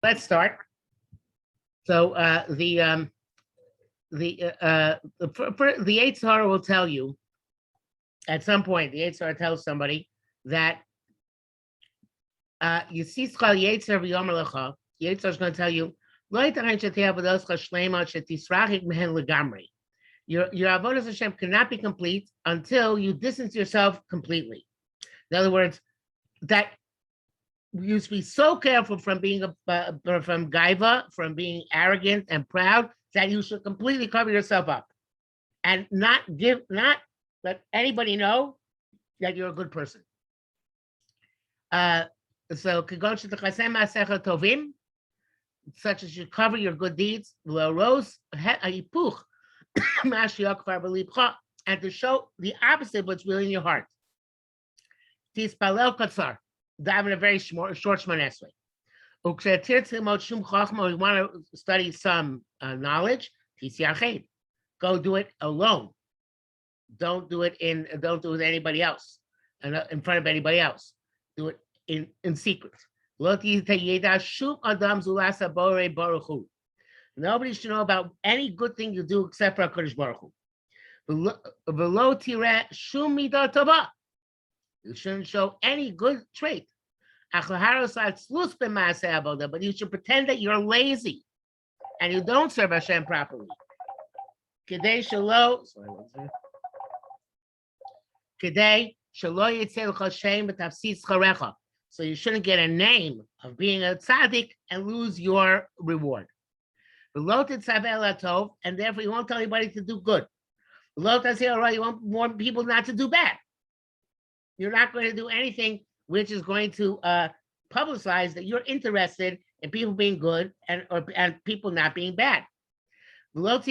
let's start. So the Yetzer Hara will tell you at some point. The Yetzer Hara tells somebody that you see Schal Yetzer v'yomer lecha. Yetzer Hara is going to tell you lo yitachen sheteh avodoscha shleima shetisrachik mehen legamri. Your avodas Hashem cannot be complete until you distance yourself completely. In other words, that you used to be so careful from being from gaiva, from being arrogant and proud, that you should completely cover yourself up and not let anybody know that you're a good person. So tovim, such as you cover your good deeds, and to show the opposite of what's really in your heart. Daven a very short Shmoneh Esrei. You want to study some knowledge, go do it alone. Don't do it with anybody else, in front of anybody else. Do it in secret. Nobody should know about any good thing you do except for HaKadosh Baruch Hu. You shouldn't show any good trait. But you should pretend that you're lazy and you don't serve Hashem properly. So you shouldn't get a name of being a tzaddik and lose your reward. And therefore you won't tell anybody to do good. You want more people not to do bad. You're not going to do anything which is going to publicize that you're interested in people being good and people not being bad. You won't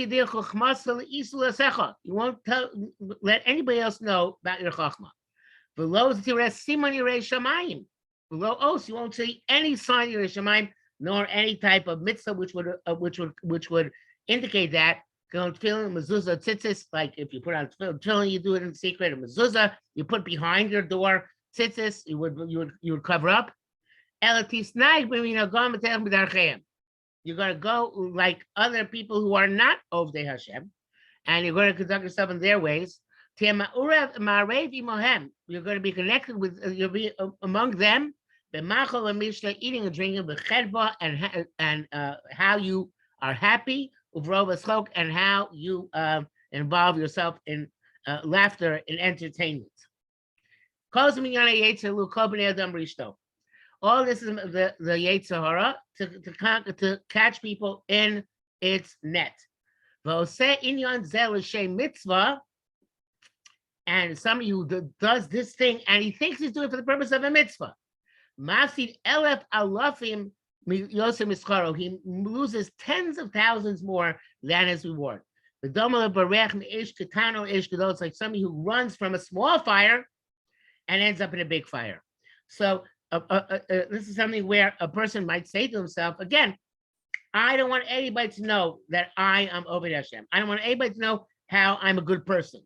let anybody else know about your chachma. You won't see any sign of your shamayim, nor any type of mitzvah which would indicate that. Tefillin, mezuzah, tzitzis, like if you put on tefillin, you do it in secret. A mezuzah, you put behind your door. Tzitzis, you would cover up. You're going to go like other people who are not Ovdei Hashem, and you're going to conduct yourself in their ways. You're going to be connected with, you'll be among them, eating and drinking, and how you are happy, and how you involve yourself in laughter and entertainment. All this is the Yetzer Hara to catch people in its net. And somebody who does this thing and he thinks he's doing it for the purpose of a mitzvah. He loses tens of thousands more than his reward. It's like somebody who runs from a small fire and ends up in a big fire. So this is something where a person might say to himself, again, I don't want anybody to know that I am Oved Hashem. I don't want anybody to know how I'm a good person.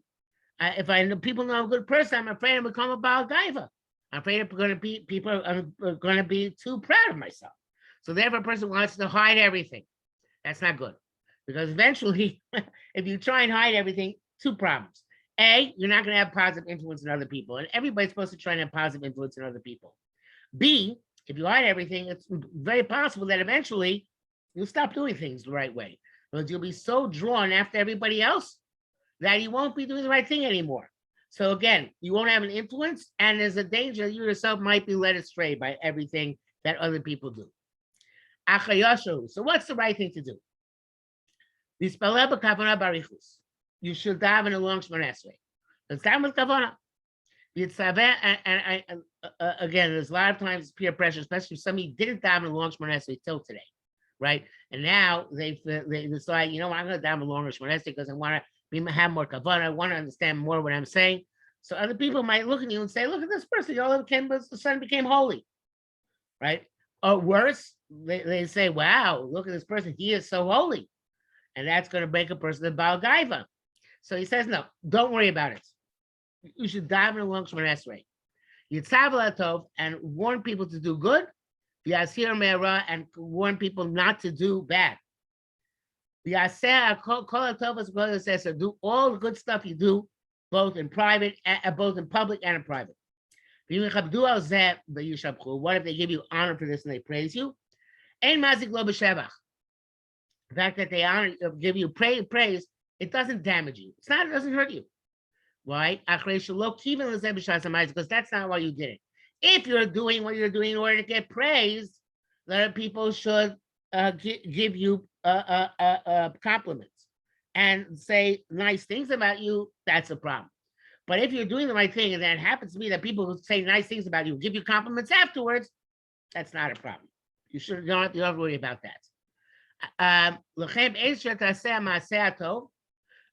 If people know I'm a good person, I'm afraid I'm become a Baal Gaiva. I'm afraid people are going to be too proud of myself. So therefore, a person wants to hide everything. That's not good. Because eventually, if you try and hide everything, two problems. A, you're not going to have positive influence in other people. And everybody's supposed to try and have positive influence in other people. B, if you hide everything, it's very possible that eventually you'll stop doing things the right way. Because you'll be so drawn after everybody else that you won't be doing the right thing anymore. So again, you won't have an influence, and there's a danger that you yourself might be led astray by everything that other people do. So what's the right thing to do? You should daven along Shmoneh Esrei. Let's daven with kavanah. And again, there's a lot of times peer pressure, especially if somebody didn't daven along Shmoneh Esrei till today, right? And now they decide, I'm going to daven along Shmoneh Esrei because I want to have more kavanah. I want to understand more what I'm saying. So other people might look at you and say, "Look at this person. The son became holy," right? Or worse, they say, "Wow, look at this person. He is so holy," and that's going to make a person a Baal Gaiva. So he says, "No, don't worry about it. You should daven along Shmoneh Esrei. Yitzav Latov and warn people to do good. V'yasir me'ara, and warn people not to do bad. V'yaseh kol hatovos v'kol says, so do all the good stuff you do, both in private, both in public and in private. What if they give you honor for this and they praise you? Ein mazik lo b'shevach. The fact that they honor, give you praise, it doesn't damage you. It doesn't hurt you. Why? Because that's not why you did it. If you're doing what you're doing in order to get praised, other people should give you compliments and say nice things about you. That's a problem. But if you're doing the right thing and then it happens to be that people who say nice things about you give you compliments afterwards, that's not a problem. You don't have to worry about that.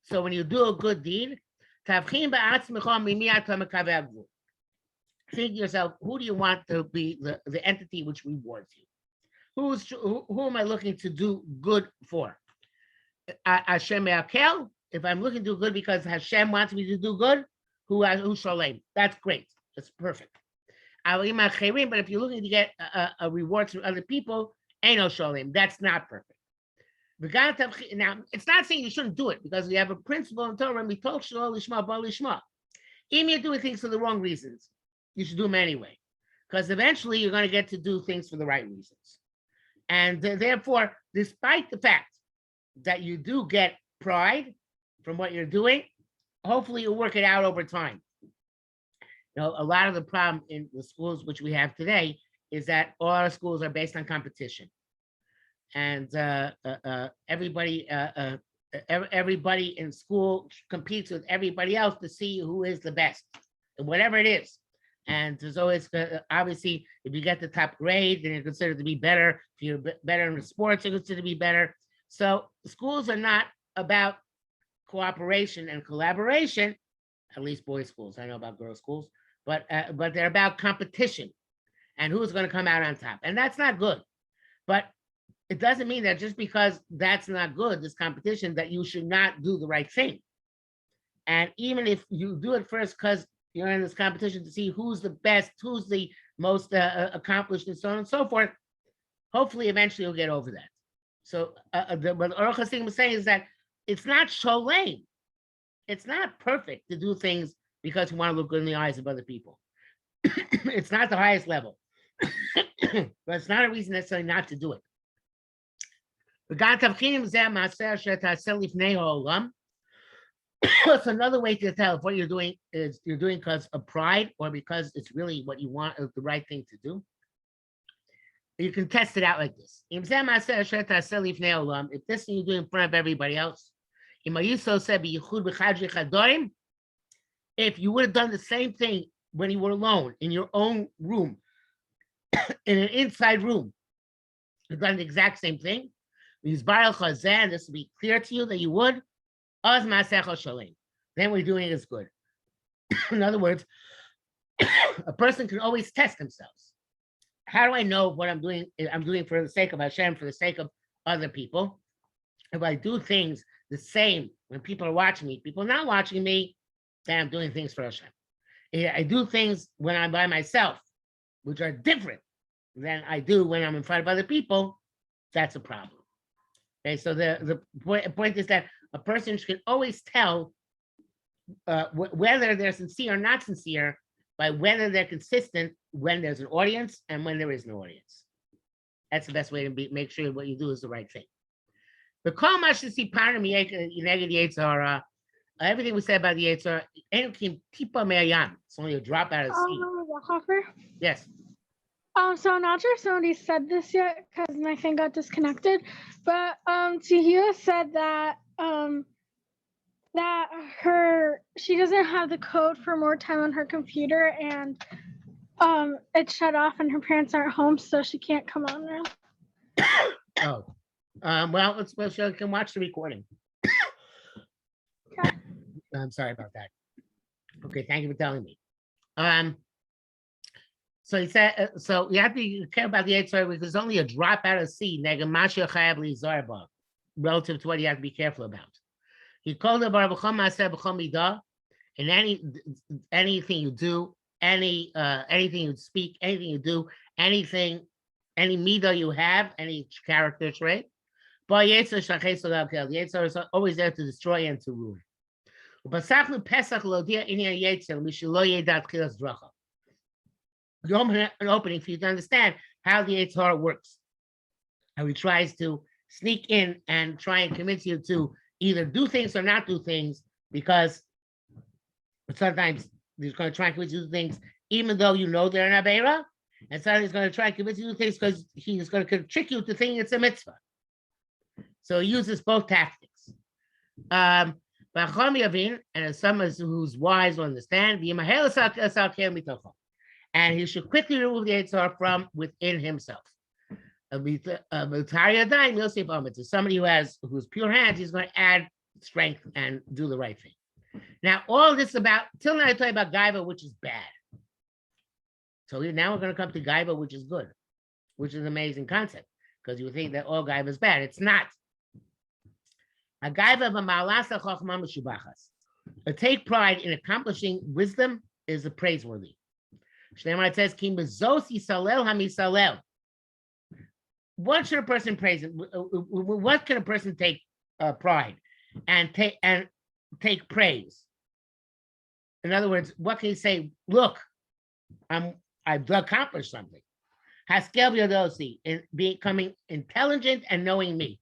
So when you do a good deed, think to yourself, who do you want to be the entity which rewards you? Who am I looking to do good for? Hashem Me'akel, if I'm looking to do good because Hashem wants me to do good, who shalem? That's great. That's perfect. But if you're looking to get a reward from other people, ain't no shalem. That's not perfect. Now, it's not saying you shouldn't do it because we have a principle in Torah and we talk shlo lishma ba lishma. Even if you're doing things for the wrong reasons, you should do them anyway, because eventually you're going to get to do things for the right reasons. And therefore, despite the fact that you do get pride from what you're doing, hopefully you'll work it out over time. You know, a lot of the problem in the schools which we have today is that all our schools are based on competition. And everybody in school competes with everybody else to see who is the best, and whatever it is. And there's always, obviously, if you get the top grade, then you're considered to be better. If you're better in the sports, you're considered to be better. So schools are not about cooperation and collaboration, at least boys' schools. I know about girls' schools, but they're about competition and who's going to come out on top. And that's not good. But it doesn't mean that just because that's not good, this competition, that you should not do the right thing. And even if you do it first because you're in this competition to see who's the best, who's the most accomplished, and so on and so forth, hopefully eventually you'll get over that. So what Orchos was saying is that it's not sholem. It's not perfect to do things because you want to look good in the eyes of other people. It's not the highest level. But it's not a reason necessarily not to do it. It's another way to tell if what you're doing is you're doing because of pride or because it's really what you want, is the right thing to do. You can test it out like this. If this thing you do in front of everybody else, if you would have done the same thing when you were alone in your own room, in an inside room, you've done the exact same thing, this will be clear to you that you would, then what you're doing is good. In other words, a person can always test themselves. How do I know what I'm doing for the sake of Hashem, for the sake of other people? If I do things the same when people are watching me, people not watching me, then I'm doing things for Hashem. If I do things when I'm by myself, which are different than I do when I'm in front of other people, that's a problem. Okay, so the point is that a person can always tell whether they're sincere or not sincere by whether they're consistent when there's an audience and when there is no audience. That's the best way to make sure what you do is the right thing. The call mashasi param neged Yetzirah. Everything we said about the Yetzirah, it's only a drop out of the sea. Yes. So I'm not sure if somebody said this yet because my thing got disconnected, but Tahila said that she doesn't have the code for more time on her computer and it's shut off and her parents aren't home, so she can't come on now. Oh, well, she can watch the recording. Okay. I'm sorry about that. Okay, thank you for telling me. So he said, so you have to be careful about the Yetzirah because there's only a drop out of sea, relative to what you have to be careful about. He called it in anything you do, anything you speak, anything you do, anything any midah you have, any character trait. But Yetzer Shachei the Yetzer is always there to destroy and to ruin. Basachlu Pesach Lodia Inyan Yetzer Mishlo Yedat Chilas Dracha. An opening for you to understand how the Yetzer works, how he tries to sneak in and try and convince you to either do things or not do things, because sometimes he's going to try and convince you to do things even though you know they're an Aveira, and sometimes he's going to try and convince you to do things because he's going to trick you to thinking it's a mitzvah. So he uses both tactics. And as someone who's wise will understand, and he should quickly remove the Yetzer from within himself. To somebody who's pure hands, he's going to add strength and do the right thing. Now, all this till now I tell you about Gaiva, which is bad. So now we're going to come to Gaiva, which is good, which is an amazing concept, because you think that all Gaiva is bad. It's not. A Gaiva v'ma'alasa chochma meshubachas. To take pride in accomplishing wisdom is a praiseworthy. Shneimar says, "Ki bezos yisalel hamisalel." What should a person praise? What can a person take pride and take praise? In other words, what can he say? Look, I've accomplished something. Haskel v'yodosi, in becoming intelligent and knowing me.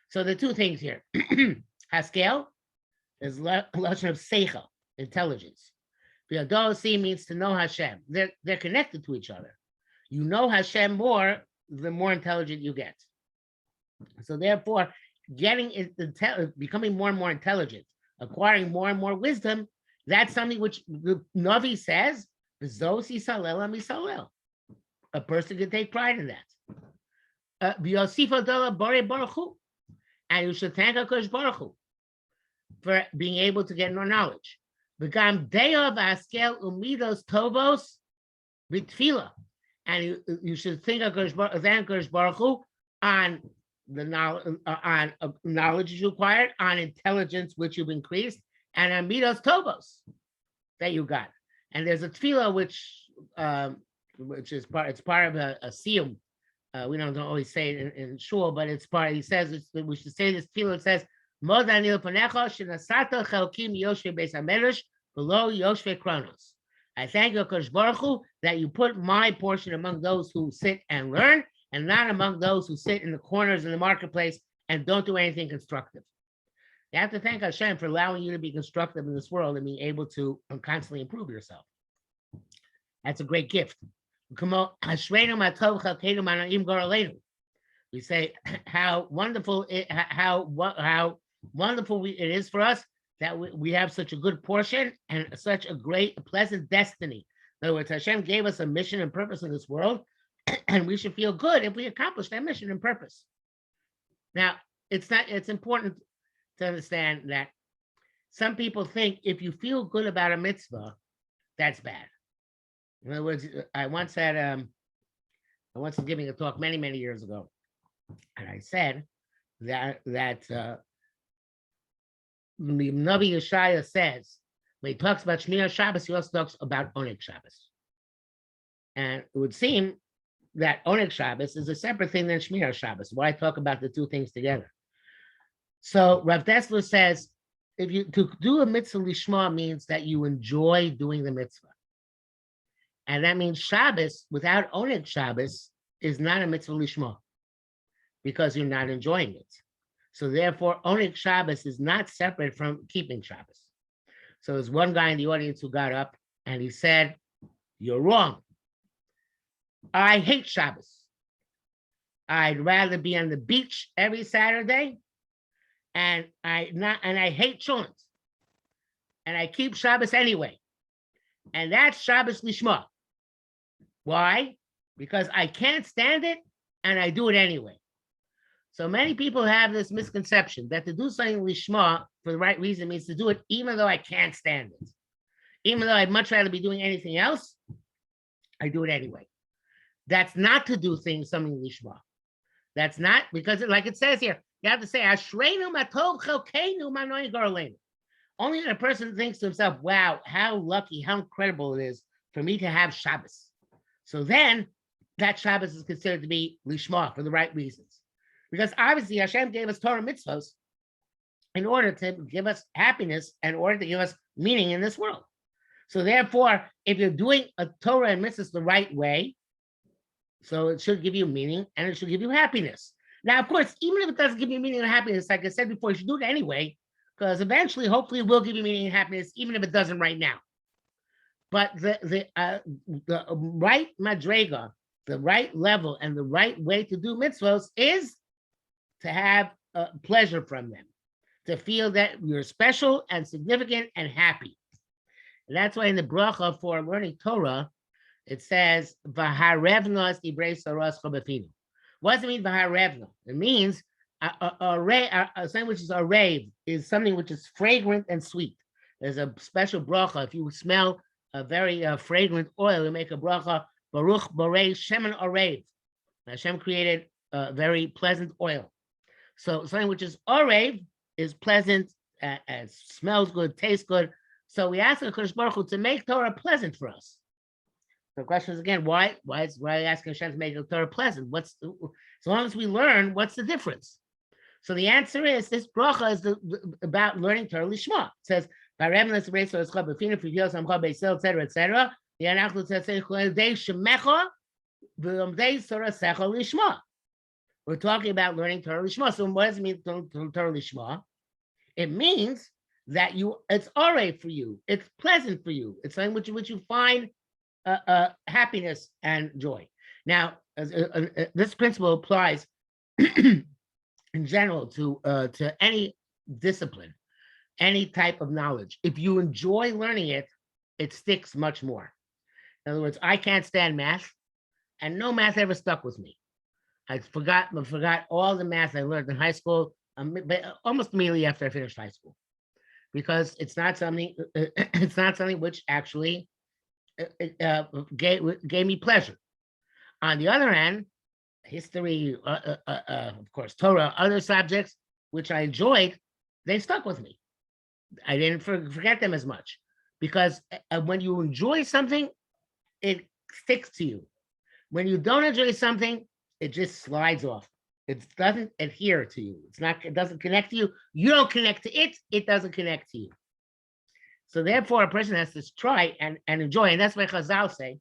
So the two things here. Haskel is lashon of seichel, intelligence. V'yodosi means to know Hashem. They're connected to each other. You know Hashem more, the more intelligent you get. So therefore, becoming more and more intelligent, acquiring more and more wisdom, that's something which the Navi says, a person can take pride in that. And you should thank HaKadosh Baruch Hu for being able to get more knowledge. And you should think of HaKadosh Baruch Hu on the knowledge you acquired, on intelligence which you've increased, and on midos tovos that you got. And there's a tefillah which is part of a siyum. We don't always say it in shul, but it's part. He says we should say this tefillah. It says, "Mod anil panecha shenasata chelkim yoshve beis hamedrash below yoshve kronos." I thank you, HaKadosh Baruch Hu, that you put my portion among those who sit and learn, and not among those who sit in the corners in the marketplace and don't do anything constructive. You have to thank Hashem for allowing you to be constructive in this world and being able to constantly improve yourself. That's a great gift. We say how wonderful it is for us that we have such a good portion and such a great, pleasant destiny. In other words, Hashem gave us a mission and purpose in this world, and we should feel good if we accomplish that mission and purpose. Now, it's important to understand that some people think if you feel good about a mitzvah, that's bad. In other words, I once was giving a talk many, many years ago, and I said that the Navi Yeshaya says, when he talks about Shmir Shabbos, he also talks about Oneg Shabbos. And it would seem that Oneg Shabbos is a separate thing than Shmir Shabbos. Why talk about the two things together? So Rav Dessler says, to do a mitzvah lishma means that you enjoy doing the mitzvah. And that means Shabbos, without Oneg Shabbos, is not a mitzvah lishma, because you're not enjoying it. So therefore, Oneg Shabbos is not separate from keeping Shabbos. So there's one guy in the audience who got up and he said, "You're wrong. I hate Shabbos. I'd rather be on the beach every Saturday, and I hate shuls, and I keep Shabbos anyway. And that's Shabbos lishma. Why? Because I can't stand it, and I do it anyway." So many people have this misconception that to do something lishma for the right reason means to do it even though I can't stand it. Even though I'd much rather be doing anything else, I do it anyway. That's not to do something lishma. That's not, because like it says here, you have to say, Ashreinu matov chelkeinu manoy garleinu. Only when a person thinks to himself, wow, how lucky, how incredible it is for me to have Shabbos. So then that Shabbos is considered to be lishma for the right reasons. Because obviously Hashem gave us Torah mitzvahs in order to give us happiness and in order to give us meaning in this world. So therefore, if you're doing a Torah and mitzvahs the right way, so it should give you meaning and it should give you happiness. Now, of course, even if it doesn't give you meaning and happiness, like I said before, you should do it anyway, because eventually, hopefully, it will give you meaning and happiness, even if it doesn't right now. But the right madrega, the right level, and the right way to do mitzvahs is to have pleasure from them, to feel that you're special and significant and happy. And that's why in the bracha for learning Torah, it says, "V'harevna es divrei saras chabefinu." What does it mean, "v'harevna"? It means something which is a rave is something which is fragrant and sweet. There's a special bracha. If you smell a very fragrant oil, you make a bracha, Baruch Borei Shemen Orev. Hashem created a very pleasant oil. So something which is orev is pleasant, smells good, tastes good. So we ask the Kodesh Baruch Hu to make Torah pleasant for us. The question is again, why asking Hashem to make the Torah pleasant? As long as we learn, what's the difference? So the answer is this bracha is about learning Torah Lishma. It says, etc. We're talking about learning Torah Lishma. So what does it mean Torah Lishma? It means that it's alright for you. It's pleasant for you. It's something which you find happiness and joy. Now, this principle applies in general to any discipline, any type of knowledge. If you enjoy learning it, it sticks much more. In other words, I can't stand math, and no math ever stuck with me. I forgot all the math I learned in high school almost immediately after I finished high school, because it's not something which actually gave me pleasure. On the other hand, history, of course, Torah, other subjects which I enjoyed, they stuck with me. I didn't forget them as much, because when you enjoy something, it sticks to you. When you don't enjoy something, it just slides off. It doesn't adhere to you. It doesn't connect to you. You don't connect to it. It doesn't connect to you. So therefore, a person has to try and enjoy. And that's why Chazal say,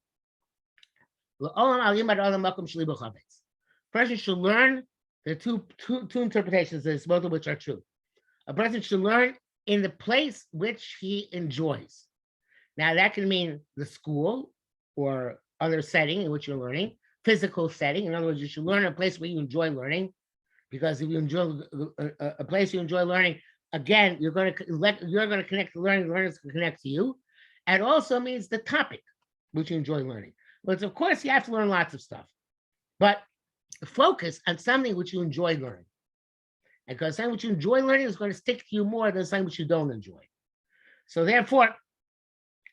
person should learn the two interpretations of this, both of which are true. A person should learn in the place which he enjoys. Now, that can mean the school or other setting in which you're learning, physical setting. In other words, you should learn in a place where you enjoy learning, because if you enjoy a place you enjoy learning, again, you're going to connect to learning. Learners can connect to you. And also means the topic which you enjoy learning. But of course, you have to learn lots of stuff, but focus on something which you enjoy learning. And because something which you enjoy learning is going to stick to you more than something which you don't enjoy. So therefore,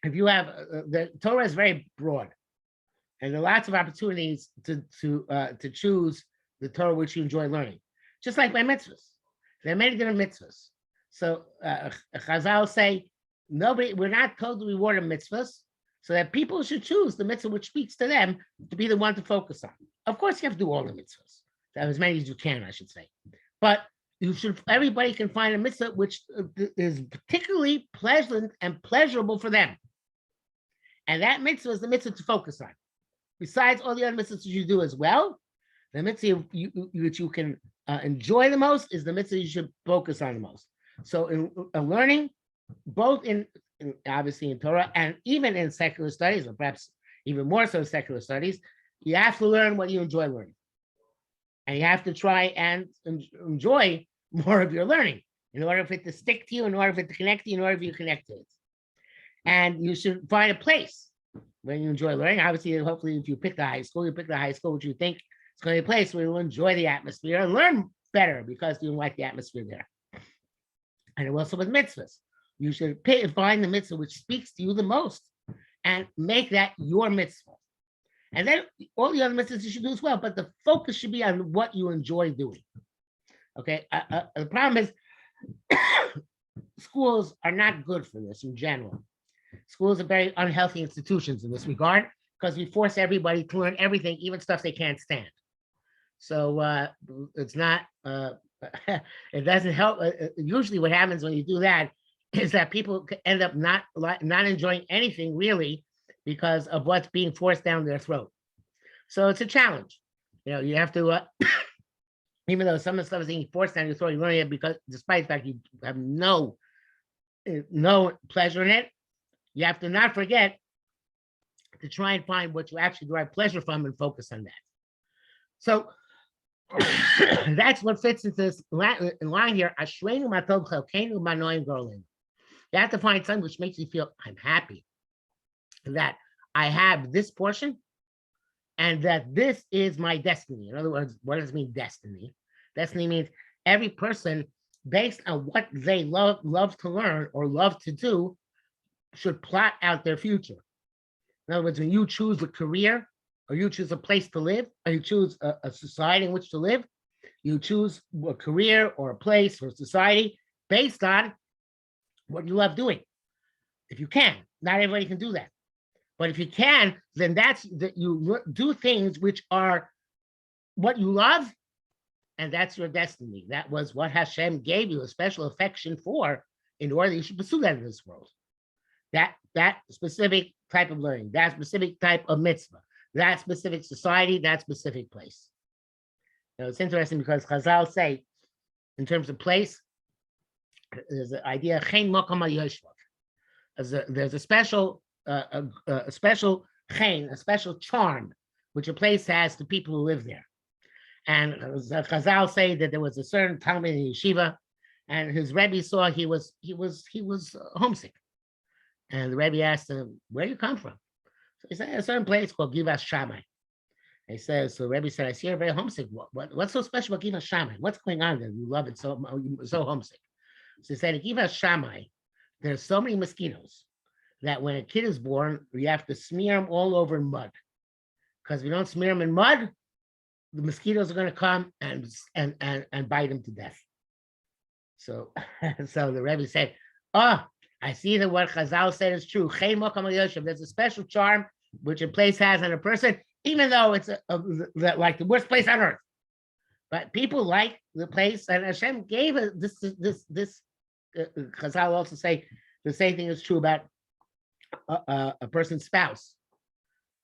if you have the Torah is very broad, and there are lots of opportunities to choose the Torah which you enjoy learning. Just like by mitzvahs, there are many different mitzvahs. So Chazal say we're not told to reward mitzvahs, so that people should choose the mitzvah which speaks to them to be the one to focus on. Of course, you have to do all the mitzvahs, as many as you can, I should say. But everybody can find a mitzvah which is particularly pleasant and pleasurable for them. And that mitzvah is the mitzvah to focus on. Besides all the other mitzvahs you do as well, the mitzvah which you can enjoy the most is the mitzvah you should focus on the most. So in learning, both obviously in Torah and even in secular studies, or perhaps even more so secular studies, you have to learn what you enjoy learning. And you have to try and enjoy more of your learning in order for it to stick to you, in order for it to connect to you, in order for you to connect to it. And you should find a place when you enjoy learning. Obviously, hopefully, if you pick the high school, which you think is going to be a place where you'll enjoy the atmosphere and learn better because you like the atmosphere there. And also with mitzvahs, you should find the mitzvah which speaks to you the most and make that your mitzvah. And then all the other mitzvahs you should do as well, but the focus should be on what you enjoy doing. Okay, the problem is schools are not good for this in general. Schools are very unhealthy institutions in this regard, because we force everybody to learn everything, even stuff they can't stand. So it's not, it doesn't help. Usually what happens when you do that is that people end up not enjoying anything really because of what's being forced down their throat. So it's a challenge. You have to, even though some of the stuff is being forced down your throat, you learn it because despite the fact you have no pleasure in it, you have to not forget to try and find what you actually derive pleasure from and focus on that. So that's what fits into this line here. You have to find something which makes you feel I'm happy that I have this portion and that this is my destiny. In other words, what does it mean, destiny? Destiny means every person, based on what they love to learn or love to do, should plot out their future. In other words, when you choose a career, or you choose a place to live, or you choose a society in which to live, you choose a career or a place or a society based on what you love doing. If you can, not everybody can do that. But if you can, then that's that you do things which are what you love, and that's your destiny. That was what Hashem gave you a special affection for in order that you should pursue that in this world. That specific type of learning, that specific type of mitzvah, that specific society, that specific place. It's interesting because Chazal say, in terms of place, there's the idea chen mokom al there's a special chen, a special charm which a place has to people who live there. And Chazal say that there was a certain Talmud in yeshiva, and his Rebbe saw he was homesick, and the Rebbe asked him, "Where do you come from?" So he said, "A certain place called Givas Shammai." He says, so Rebbe said, "I see you're very homesick. What's so special about Givas Shammai? What's going on there? You love it so homesick." So he said, "At Givas Shammai, there's so many mosquitoes that when a kid is born, you have to smear them all over in mud, because if you don't smear them in mud, the mosquitoes are going to come and bite him to death." So the Rebbe said, "Oh, I see that what Chazal said is true. There's a special charm which a place has on a person, even though it's like the worst place on earth. But people like the place, and Hashem gave it this. Chazal also say the same thing is true about a person's spouse.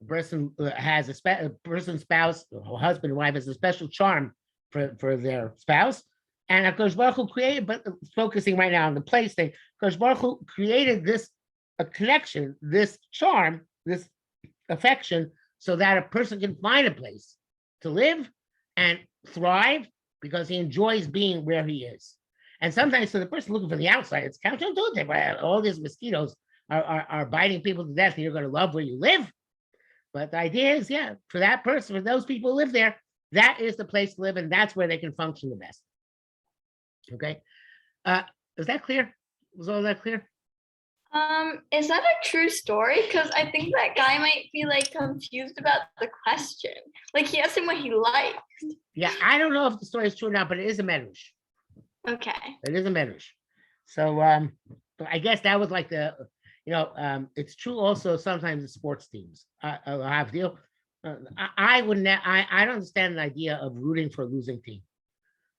A person has a person's spouse, or husband and wife, has a special charm for their spouse. And HaKadosh Baruch Hu created, but focusing right now on the place thing, HaKadosh Baruch Hu created this a connection, this charm, this affection, so that a person can find a place to live and thrive because he enjoys being where he is. And sometimes, so the person looking from the outside, it's counterintuitive. All these mosquitoes are biting people to death, and you're going to love where you live. But the idea is, yeah, for that person, for those people who live there, that is the place to live, and that's where they can function the best. Okay, is that clear? Was all that clear? Is that a true story? Because I think that guy might be like confused about the question. Like he asked him what he liked. Yeah, I don't know if the story is true or not, but it is a medrash. Okay. It is a medrash. So I guess that was like the, it's true also sometimes in sports teams. I have deal. I wouldn't. I don't understand the idea of rooting for a losing team,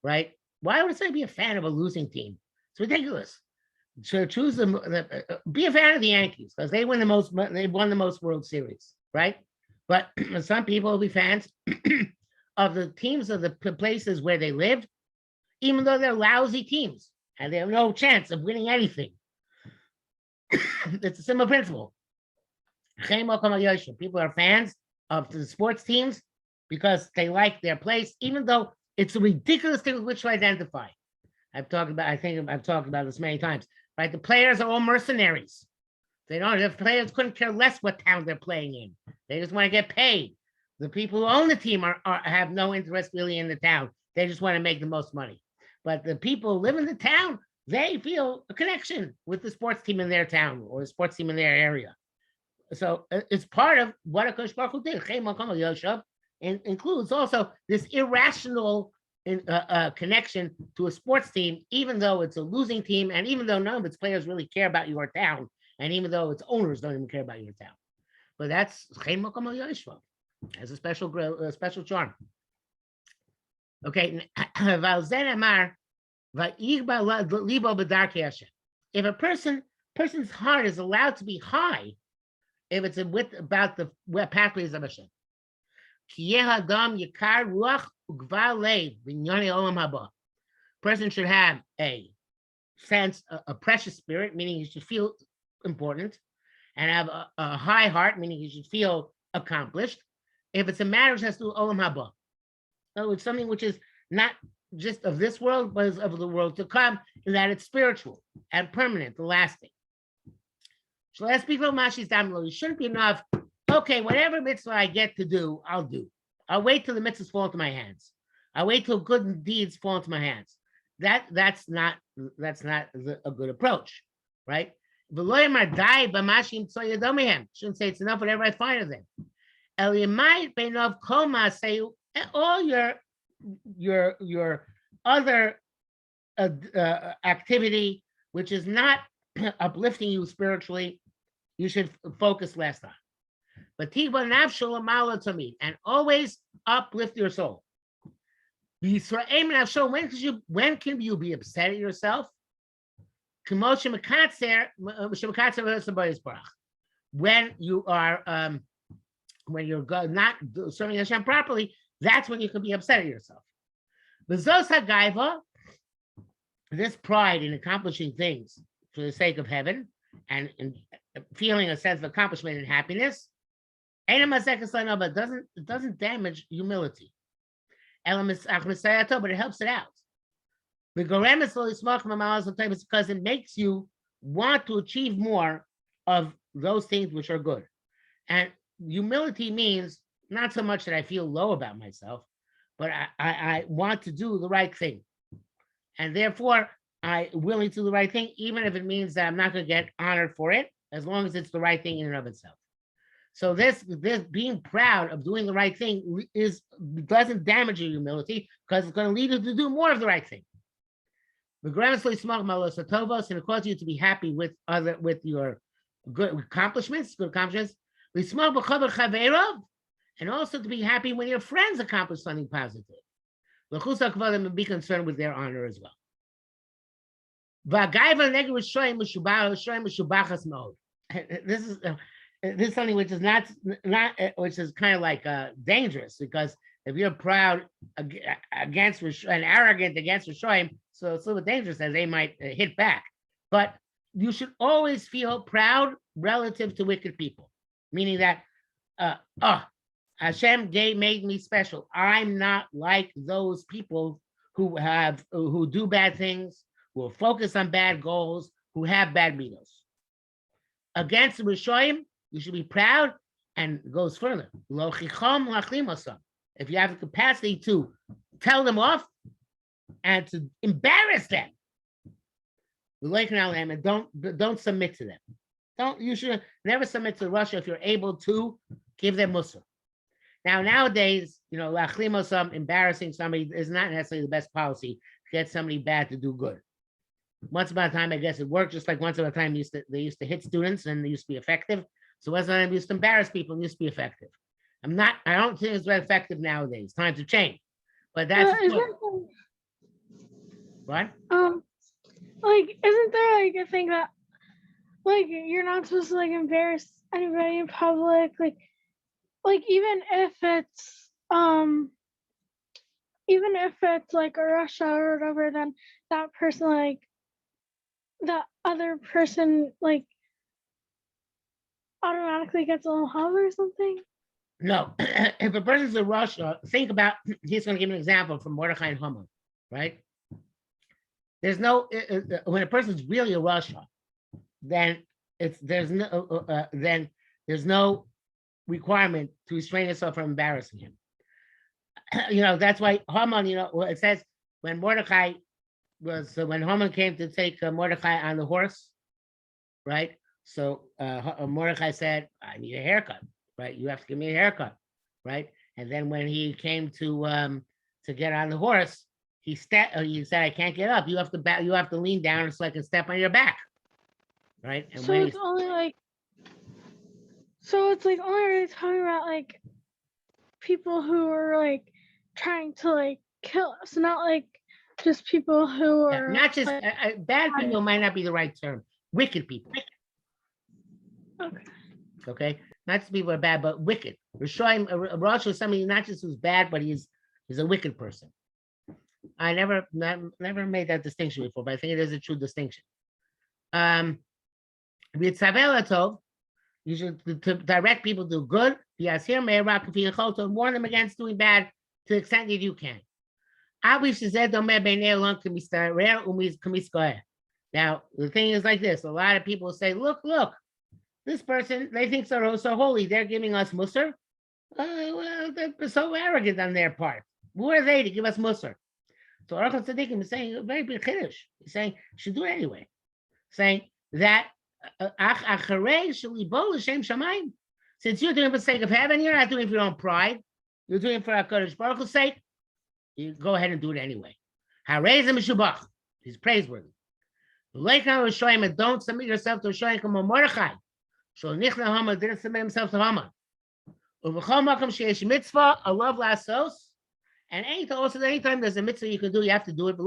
right? Why would somebody be a fan of a losing team? It's ridiculous. So choose them. Be a fan of the Yankees because they win the most. They won the most World Series, right? But some people will be fans of the teams of the places where they live, even though they're lousy teams and they have no chance of winning anything. It's a simple principle. People are fans of the sports teams because they like their place, even though it's a ridiculous thing with which to identify. I think I've talked about this many times, right? The players are all mercenaries. The players couldn't care less what town they're playing in. They just want to get paid. The people who own the team have no interest really in the town. They just want to make the most money. But the people who live in the town, they feel a connection with the sports team in their town or the sports team in their area. So it's part of what HaKadosh Baruch Hu did. Includes also this irrational connection to a sports team, even though it's a losing team, and even though none of its players really care about your town, and even though its owners don't even care about your town. But that's Chen Mokom Al Yoshvo. Has a special charm. Okay. Val Zen Amar, Va'igba Libo B'darkei Hashem. If a person's heart is allowed to be high, if it's with about the pathways of Hashem. Person should have a sense, a precious spirit, meaning he should feel important, and have a high heart, meaning he should feel accomplished. If it's a matter that has to do olam haba, in other words, something which is not just of this world, but is of the world to come, is that it's spiritual and permanent, the lasting. So let's speak about Mashi's Damlo. It shouldn't be enough. Okay, whatever mitzvah I get to do, I'll do. I'll wait till the mitzvahs fall into my hands. I'll wait till good deeds fall into my hands. That's not a good approach, right? Shouldn't say it's enough whatever I find of them. Say all your other activity, which is not uplifting you spiritually, you should focus less on. But and always uplift your soul. When can you be upset at yourself? When you are when you're not serving Hashem properly, that's when you can be upset at yourself. This pride in accomplishing things for the sake of heaven and feeling a sense of accomplishment and happiness, but it doesn't damage humility. But it helps it out. It's because it makes you want to achieve more of those things which are good. And humility means not so much that I feel low about myself, but I want to do the right thing. And therefore, I'm willing to do the right thing, even if it means that I'm not going to get honored for it, as long as it's the right thing in and of itself. So this being proud of doing the right thing doesn't damage your humility, because it's going to lead you to do more of the right thing. And it causes you to be happy with your good accomplishments, and also to be happy when your friends accomplish something positive. And be concerned with their honor as well. This is something which is not which is kind of like dangerous, because if you're proud against and arrogant against Rishoyim, so it's a little dangerous, as they might hit back. But you should always feel proud relative to wicked people, meaning that Hashem made me special. I'm not like those people who do bad things, who are focused on bad goals, who have bad midos. Against the Rishoyim, you should be proud, and it goes further. If you have the capacity to tell them off and to embarrass them, and don't submit to them. You should never submit to Russia if you're able to give them mussar. Now, nowadays, embarrassing somebody is not necessarily the best policy to get somebody bad to do good. Once upon a time, I guess it worked, just like once upon a time they used to hit students and they used to be effective. So once upon a time, they used to embarrass people and used to be effective. I don't think it's very effective nowadays. Times have changed. But that's what? Isn't there a thing that you're not supposed to embarrass anybody in public? Even if it's like a Russia or whatever, then that person that other person automatically gets a little hub or something. No, if a person's in Russia, think about, he's going to give an example from Mordechai and Haman, right? There's no, when a person's really a Russia, then there's no requirement to restrain yourself from embarrassing him. That's why Haman, it says when when Haman came to take Mordechai on the horse, right? So Mordechai said, I need a haircut, right? You have to give me a haircut, right? And then when he came to get on the horse, he said, I can't get up. You have to lean down so I can step on your back, right? And so it's only So it's like only really talking about like people who are like trying to like kill us, not like just people who Yeah, are not just like, bad people might not be the right term. Wicked people. okay. Okay, not just people are bad, but wicked. Rishoyim, Rosh is somebody not just who's bad, but he's a wicked person. I never made that distinction before, but I think it is a true distinction. Tov, you should to direct people to good. To warn them against doing bad to the extent that you can. Now, the thing is like this. A lot of people say, look, this person, they think so holy. They're giving us musar. Well, they're so arrogant on their part. Who are they to give us musar? So Orchos Tzaddikim is saying a very big chiddush. He's saying, you should do it anyway. Saying that since you're doing it for the sake of heaven, you're not doing it for your own pride. You're doing it for HaKadosh Baruch Hu's sake. You go ahead and do it anyway. He's praiseworthy. And don't submit yourself to a shoyim como Mordechai. Nichna Hama didn't submit himself to Hama. Mitzvah, a love lasos. And anytime there's a mitzvah you can do, you have to do it.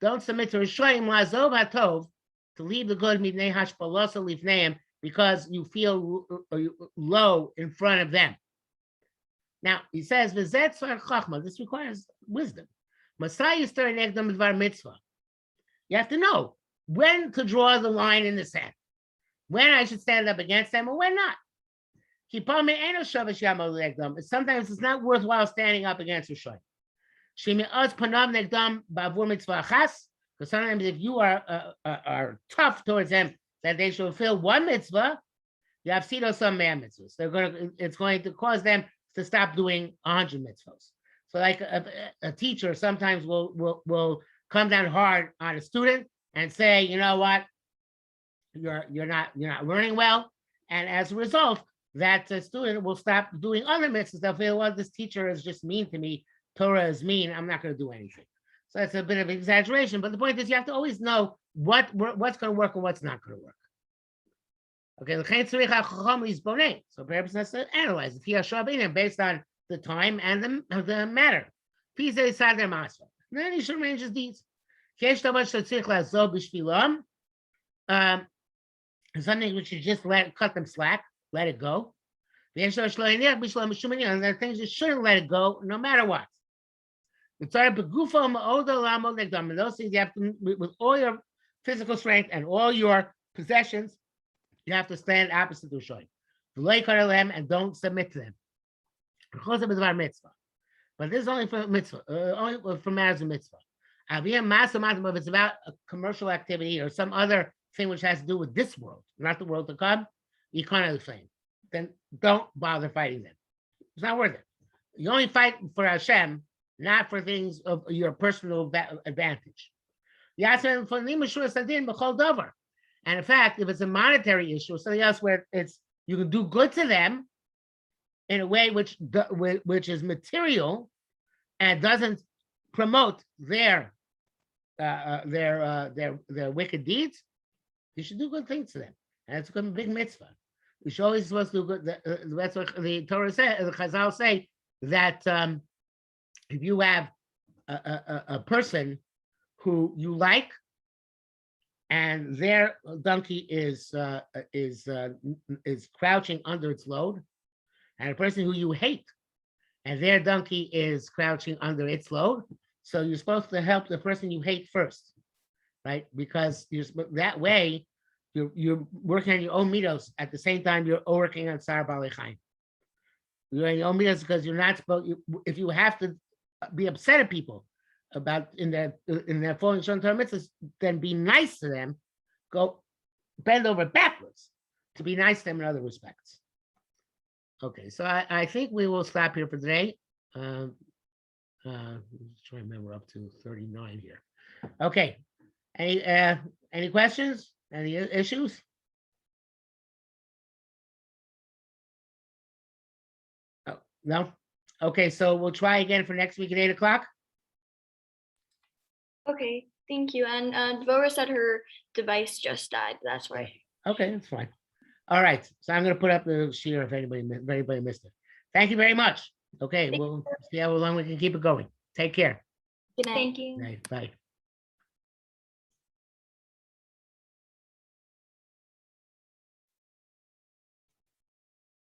Don't submit to Rishoyim lazov hatov, to leave the good midnei hashpalosa lifneim, because you feel low in front of them. Now he says, this requires wisdom. You have to know when to draw the line in the sand, when I should stand up against them and when not. Sometimes it's not worthwhile standing up against Rishoyim. Because sometimes if you are tough towards them, that they should fulfill one mitzvah, you have seen some man mitzvahs. It's going to cause them to stop doing 100 mitzvahs. So like a teacher sometimes will come down hard on a student and say, you know what, you're not learning well, and as a result, that student will stop doing other mitzvahs. They'll feel, well, this teacher is just mean to me. Torah is mean. I'm not going to do anything. So that's a bit of an exaggeration. But the point is, you have to always know what's going to work and what's not going to work. Okay, so perhaps that's to analyze it based on the time and the matter. Then he should arrange his deeds. Something which you just cut them slack, let it go. And there are things you shouldn't let it go, no matter what. And those things you have to, with all your physical strength and all your possessions, you have to stand opposite to Shoyim. And don't submit to them. But this is only for mitzvah, only for matters of mitzvah. If it's about a commercial activity or some other thing which has to do with this world, not the world to come, you can't flame. Then don't bother fighting them. It's not worth it. You only fight for Hashem, not for things of your personal advantage. And in fact, if it's a monetary issue or something else where you can do good to them in a way which is material and doesn't promote their wicked deeds, you should do good things to them, and it's a big mitzvah. You should always supposed to do good. That's what the Torah says. The Chazal say that if you have a person who you like, and their donkey is crouching under its load, and a person who you hate, and their donkey is crouching under its load, so you're supposed to help the person you hate first, right? Because that way you're working on your own midos at the same time you're working on Sar Balei Chaim. You're on your own midos because you're not supposed. If you have to be upset at people about in their falling short term mitzvahs, then be nice to them. Go bend over backwards to be nice to them in other respects. Okay, so I think we will stop here for today. Let's try to remember up to 39 here. Okay, any questions? Any issues? Oh, no? Okay, so we'll try again for next week at 8 o'clock. Okay, thank you. And Dvorah said her device just died. That's why. Okay, that's fine. All right, so I'm gonna put up the sheet if anybody missed it. Thank you very much. Okay, we'll see how long we can keep it going. Take care. Good night. Thank you. Bye. Bye.